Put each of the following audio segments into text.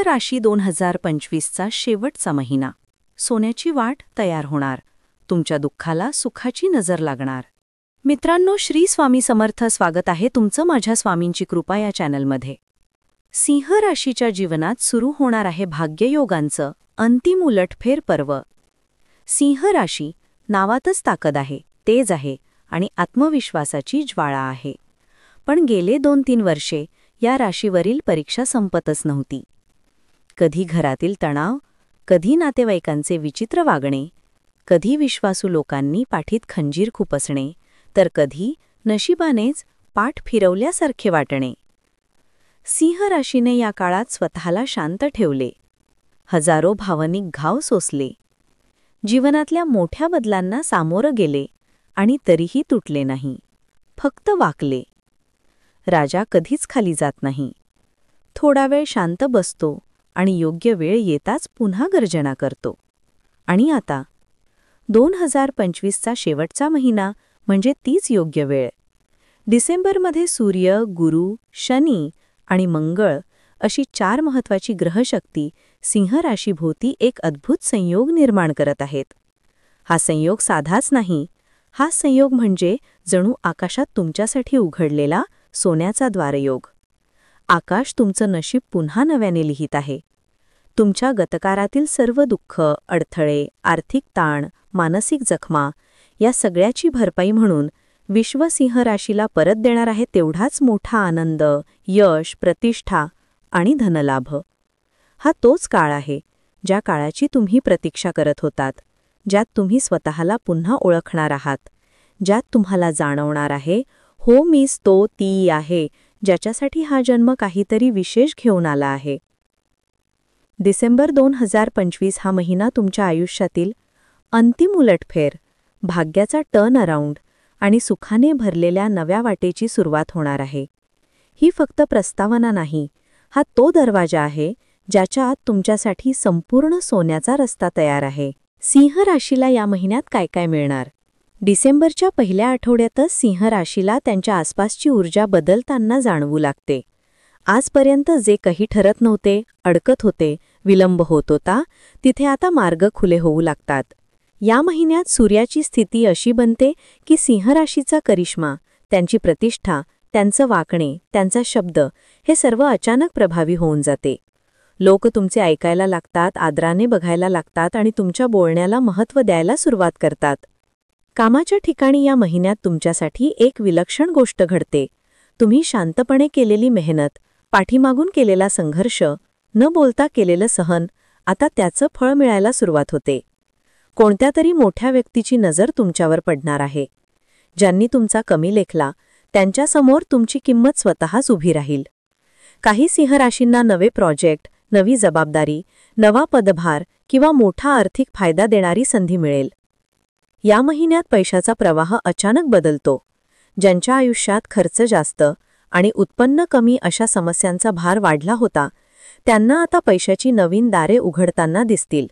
राशी 2025चा शेवटचा महिना. सोन्याची वाट तयार होणार. तुमच्या दुःखाला सुखाची नजर लागणार. मित्रांनो, श्री स्वामी समर्थ. स्वागत आहे तुमचं माझ्या स्वामींची कृपा या चॅनलमध्ये. सिंह राशीच्या जीवनात सुरू होणार आहे भाग्ययोगांचं अंतिम उलटफेर पर्व. सिंह राशी नावातच ताकद आहे, तेज आहे आणि आत्मविश्वासाची ज्वाळा आहे. पण गेले 2-3 वर्षे या राशीवरील परीक्षा संपतच नव्हती. कधी घरातील तणाव, कधी नातेवाईकांचे विचित्र वागणे, कधी विश्वासू लोकांनी पाठीत खंजीर खुपसणे, तर कधी नशिबानेच पाठ फिरवल्यासारखे वाटणे. सिंह राशीने या काळात स्वतःला शांत ठेवले. हजारो भावनिक घाव सोसले. जीवनातल्या मोठ्या बदलांना सामोरं गेले आणि तरीही तुटले नाही, फक्त वाकले. राजा कधीच खाली जात नाही. थोडा वेळ शांत बसतो आणि योग्य वेळ येताच पुन्हा गर्जना करतो. आणि आता 2025चा शेवटचा महिना म्हणजे तीच योग्य वेळ. डिसेंबरमध्ये सूर्य, गुरु, शनी आणि मंगळ अशी 4 महत्त्वाची ग्रहशक्ती सिंह राशीभोवती एक अद्भुत संयोग निर्माण करत आहेत. हा संयोग साधाच नाही. हा संयोग म्हणजे जणू आकाशात तुमच्यासाठी उघडलेला सोन्याचा द्वारयोग. आकाश तुमचं नशीब पुन्हा नव्याने लिहित आहे. तुमच्या गतकाळातील सर्व दुःख, अडथळे, आर्थिक ताण, मानसिक जखमा या सगळ्याची भरपाई म्हणून विश्व सिंह राशीला परत देणार आहे तेवढाच मोठा आनंद, यश, प्रतिष्ठा आणि धनलाभ. हा तोच काळ आहे ज्या काळाची तुम्ही प्रतीक्षा करत होतात, ज्यात तुम्ही स्वतःला पुन्हा ओळखणार आहात, ज्यात तुम्हाला जाणवणार आहे, हो मीच तो ती आहे ज्याच्यासाठी हा जन्म काहीतरी विशेष घेऊन आला आहे. डिसेंबर 2025 हा महिना तुमच्या आयुष्यातील अंतिम उलटफेर, भाग्याचा टर्न अराउंड आणि सुखाने भरलेल्या नव्या वाटेची सुरुवात होणार आहे. ही फक्त प्रस्तावना नाही, हा तो दरवाजा आहे ज्याच्या आत तुमच्यासाठी संपूर्ण सोन्याचा रस्ता तयार आहे. सिंह राशीला या महिन्यात काय काय मिळणार? डिसेंबरच्या पहिल्या आठवड्यातच सिंह राशीला त्यांच्या आसपासची ऊर्जा बदलताना जाणवू लागते. आजपर्यंत जे काही ठरत नव्हते, अडकत होते, विलंब होत होता, तिथे आता मार्ग खुले होऊ लागतात. या महिन्यात सूर्याची स्थिती अशी बनते की सिंह राशीचा करिश्मा, त्यांची प्रतिष्ठा, त्यांचं वागणे, त्यांचा शब्द हे सर्व अचानक प्रभावी होऊन जाते. लोक तुमचे ऐकायला लागतात, आदराने बघायला लागतात आणि तुमच्या बोलण्याला महत्त्व द्यायला सुरुवात करतात. कामाच्या ठिकाणी या महिन्यात तुमच्यासाठी एक विलक्षण गोष्ट घडते. तुम्ही शांतपणे केलेली मेहनत, पाठीमागून केलेला संघर्ष, न बोलता केलेलं सहन, आता त्याचं फळ मिळायला सुरुवात होते. कोणत्या तरी मोठ्या व्यक्तीची नजर तुमच्यावर पडणार आहे. ज्यांनी तुमचा कमी लेखला, त्यांच्यासमोर तुमची किंमत स्वतःच उभी राहील. काही सिंह राशींना नवे प्रोजेक्ट, नवी जबाबदारी, नवा पदभार किंवा मोठा आर्थिक फायदा देणारी संधी मिळेल. या महिन्यात पैशाचा प्रवाह अचानक बदलतो. ज्यांच्या आयुष्यात खर्च जास्त आणि उत्पन्न कमी अशा समस्यांचा भार वाढला होता, त्यांना आता पैशाची नवीन दारे उघडताना दिसतील.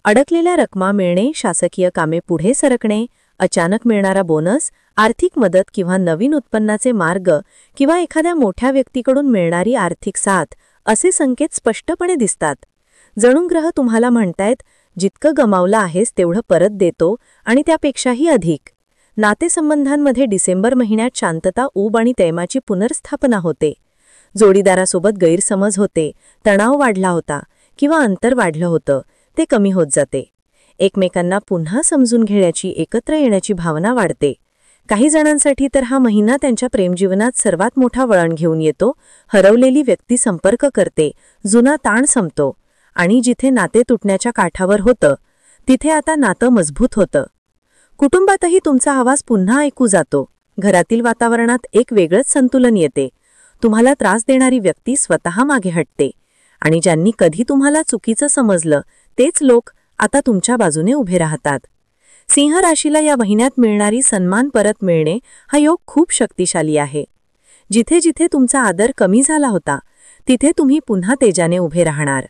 अडकलेल्या रकमा मिळणे, शासकीय कामे पुढे सरकणे, अचानक मिळणारा बोनस, आर्थिक मदत किंवा नवीन उत्पन्नाचे मार्ग किंवा एखाद्या मोठ्या व्यक्तीकडून मिळणारी आर्थिक साथ असे संकेत स्पष्टपणे दिसतात. जणू ग्रह तुम्हाला म्हणतायत, जितकं गमावलं आहेस तेवढं परत देतो आणि त्यापेक्षाही अधिक. नातेसंबंधांमध्ये डिसेंबर महिन्यात शांतता, ऊब आणि तैमाची पुनर्स्थापना होते. जोडीदारासोबत गैरसमज होते, तणाव वाढला होता किंवा अंतर वाढलं होतं, ते कमी होत जाते. एकमेकांना पुन्हा समजून घेण्याची, एकत्र येण्याची भावना वाढते. काही जणांसाठी तर हा महिना त्यांच्या प्रेमजीवनात सर्वात मोठा वळण घेऊन येतो. हरवलेली व्यक्ती संपर्क करते, जुना ताण संपतो आणि जिथे नाते तुटण्याच्या काठावर होतं, तिथे आता नातं मजबूत होतं. कुटुंबातही तुमचा आवाज पुन्हा ऐकू जातो. घरातील वातावरणात एक वेगळंच संतुलन येते. तुम्हाला त्रास देणारी व्यक्ती स्वतः मागे हटते आणि ज्यांनी कधी तुम्हाला चुकीचं समजलं, तेच लोक आता तुमच्या बाजूने उभे राहतात. सिंह राशीला या महिन्यात मिळणारी सन्मान परत मिळणे हा योग खूप शक्तिशाली आहे. जिथे जिथे तुमचा आदर कमी झाला होता, तिथे तुम्ही पुन्हा तेजाने उभे राहणार.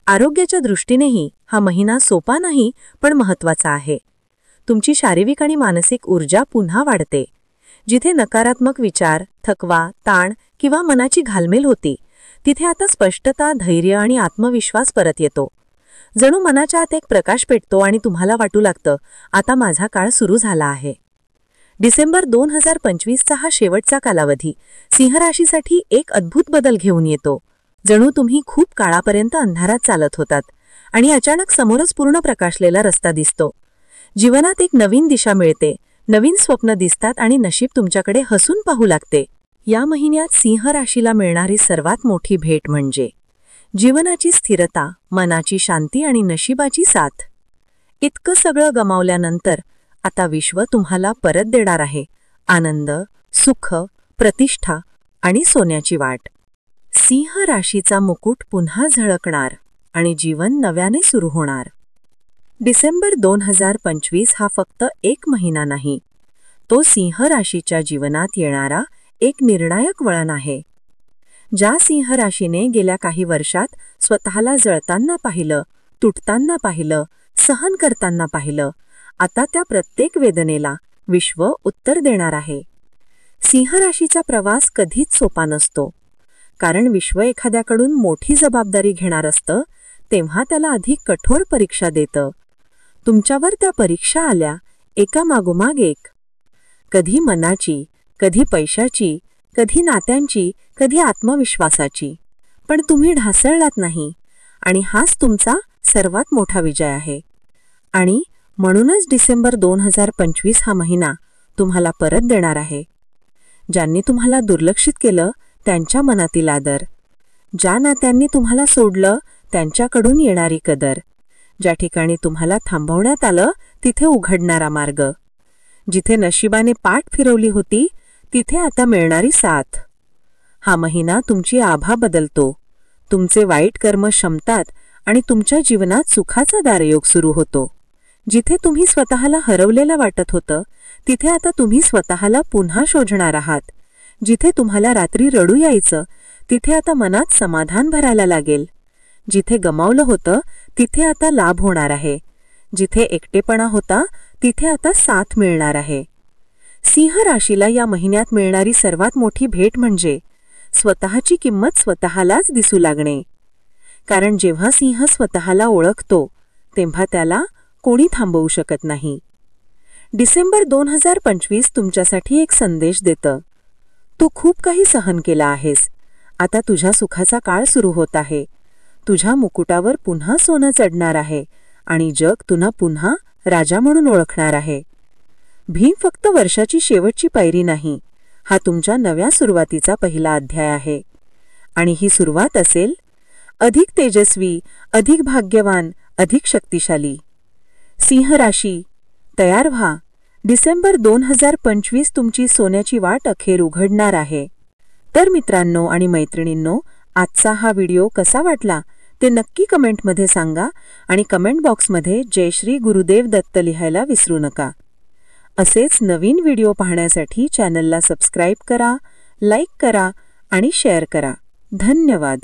आरोग्याच्या दृष्टीनेही हा महिना सोपा नाही, पण महत्त्वाचा आहे. तुमची शारीरिक आणि मानसिक ऊर्जा पुन्हा वाढते. जिथे नकारात्मक विचार, थकवा, ताण किंवा मनाची घालमेल होती, तिथे आता स्पष्टता, धैर्य आणि आत्मविश्वास परत येतो. जणू मनाच्या आत एक प्रकाश पेटतो आणि तुम्हाला वाटू लागतं, आता माझा काळ सुरू झाला आहे. डिसेंबर 2025चा हा शेवटचा कालावधी सिंह राशीसाठी एक अद्भुत बदल घेऊन येतो. जणू तुम्ही खूप काळापर्यंत अंधारात चालत होतात आणि अचानक समोरच पूर्ण प्रकाशलेला रस्ता दिसतो. जीवनात एक नवीन दिशा मिळते, नवीन स्वप्न दिसतात आणि नशीब तुमच्याकडे हसून पाहू लागते. या महिन्यात सिंह राशीला मिळणारी सर्वात मोठी भेट म्हणजे जीवनाची स्थिरता, मनाची शांती आणि नशिबाची साथ. इतकं सगळं गमावल्यानंतर आता विश्व तुम्हाला परत देणार आहे आनंद, सुख, प्रतिष्ठा आणि सोन्याची वाट. सिंह राशीचा मुकुट पुन्हा झळकणार आणि जीवन नव्याने सुरू होणार. डिसेंबर 2025 हा फक्त एक महिना नाही, तो सिंह राशीच्या जीवनात येणारा एक निर्णायक वळण आहे. ज्या सिंह राशीने गेल्या काही वर्षात स्वतःला जळताना पाहिलं, तुटताना पाहिलं, सहन करताना पाहिलं, आता त्या प्रत्येक वेदनेला विश्व उत्तर देणार आहे. सिंह राशीचा प्रवास कधीच सोपा नसतो, कारण विश्व एखाद्याकडून मोठी जबाबदारी घेणार असतं तेव्हा त्याला अधिक कठोर परीक्षा देतं. तुमच्यावर त्या परीक्षा आल्या एका मागोमाग एक. कधी मनाची, कधी पैशाची, कधी नात्यांची, कधी आत्मविश्वासाची. पण तुम्ही ढासळलात नाही आणि हाच तुमचा सर्वात मोठा विजय आहे. आणि म्हणूनच डिसेंबर 2025 हा महिना तुम्हाला परत देणार आहे. ज्यांनी तुम्हाला दुर्लक्षित केलं त्यांच्या मनातील आदर, ज्या नात्यांनी तुम्हाला सोडलं त्यांच्याकडून येणारी कदर, ज्या ठिकाणी तुम्हाला थांबवण्यात आलं तिथे उघडणारा मार्ग, जिथे नशिबाने पाठ फिरवली होती तिथे आता मिळणारी साथ. हा महिना तुमची आभा बदलतो, तुमचे वाईट कर्म शमतात आणि तुमच्या जीवनात सुखाचा दारयोग सुरू होतो. जिथे तुम्ही स्वतःला हरवलेलं वाटत होतं तिथे आता तुम्ही स्वतःला पुन्हा शोधणार आहात. जिथे तुम्हाला रात्री रडू यायचं तिथे आता मनात समाधान भरायला लागेल. जिथे गमावलं होतं तिथे आता लाभ होणार आहे. जिथे एकटेपणा होता तिथे आता साथ मिळणार आहे. सिंह राशीला या महिन्यात मिळणारी सर्वात मोठी भेट म्हणजे स्वतःची किंमत स्वतःलाच दिसू लागणे. कारण जेव्हा सिंह स्वतःला ओळखतो तेव्हा त्याला कोणी थांबवू शकत नाही. डिसेंबर 2025 तुमच्यासाठी एक संदेश देतं. तू खूप काही सहन केला आहेस, आता तुझ्या सुखाचा काळ सुरू होत आहे. तुझ्या मुकुटावर पुन्हा सोनं चढणार आहे आणि जग तुला पुन्हा राजा म्हणून ओळखणार आहे. भीम फक्त वर्षाची शेवटची पायरी नाही, हा तुमच्या नव्या सुरुवातीचा पहिला अध्याय आहे. आणि ही सुरुवात असेल अधिक तेजस्वी, अधिक भाग्यवान, अधिक शक्तिशाली. सिंह राशी, तयार व्हा. डिसेंबर 2025 तुमची सोन्याची वाट अखेर उघडणार आहे. तर मित्रांनो आणि मैत्रिणींनो, आजचा हा व्हिडिओ कसा वाटला ते नक्की कमेंटमध्ये सांगा आणि कमेंट बॉक्समध्ये जय श्री गुरुदेव दत्त लिहायला विसरू नका. असेच नवीन व्हिडिओ पाहण्यासाठी चॅनलला सबस्क्राईब करा, लाईक करा आणि शेअर करा. धन्यवाद.